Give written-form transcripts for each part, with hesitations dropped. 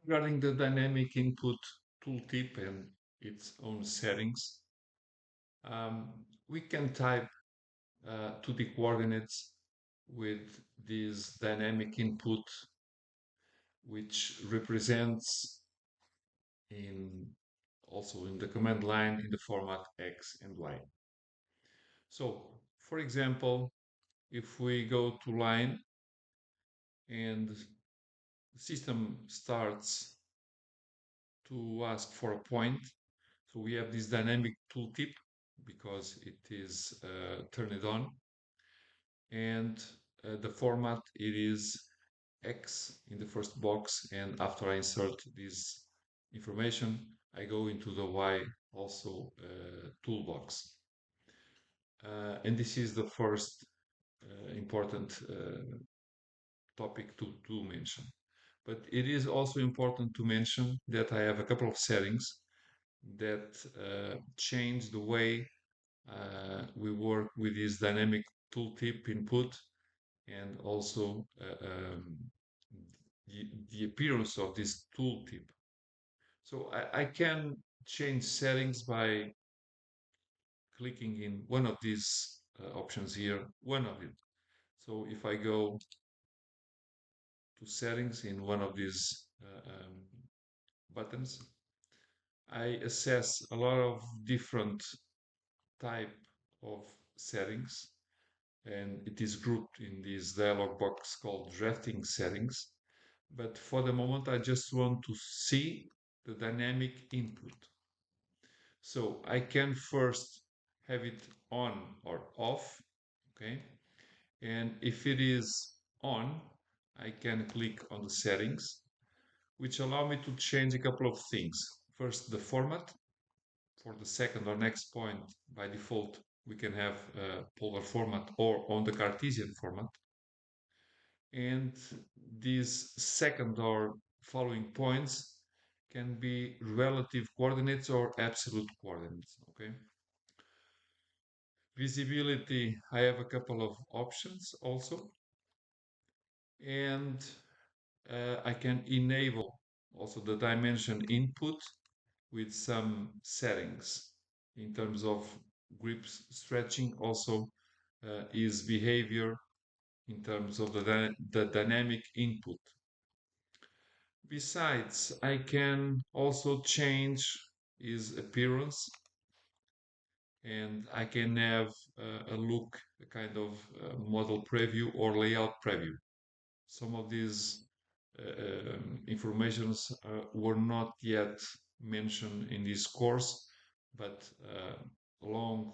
Regarding the dynamic input tooltip and its own settings, we can type 2D coordinates with this dynamic input, which represents in also in the command line in the format X and Y. So, for example, if we go to line and the system starts to ask for a point, so we have this dynamic tooltip because it is turned on, and the format it is X in the first box, and after I insert this information, I go into the Y also toolbox. And this is the first important topic to mention. But it is also important to mention that I have a couple of settings that change the way we work with this dynamic tooltip input and also the appearance of this tooltip. So I can change settings by clicking in one of these options here, one of it. So if I go to settings in one of these buttons, I assess a lot of different type of settings, and it is grouped in this dialog box called drafting settings. But for the moment, I just want to see the dynamic input. So I can first have it on or off, okay? And if it is on, I can click on the settings, which allow me to change a couple of things. First, the format. For the second or next point, by default, we can have polar format or on the Cartesian format. And these second or following points can be relative coordinates or absolute coordinates, okay? Visibility, I have a couple of options also. And I can enable also the dimension input with some settings in terms of grip stretching, also is behavior in terms of the dynamic input. Besides, I can also change his appearance, and I can have a look, a kind of model preview or layout preview. Some of these informations were not yet mentioned in this course, but along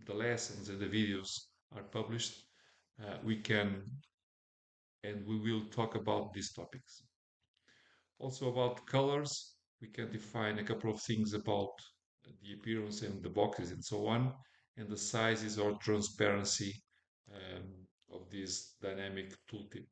the lessons and the videos are published, we can and we will talk about these topics. Also about colors, we can define a couple of things about the appearance and the boxes and so on, and the sizes or transparency of this dynamic tooltip.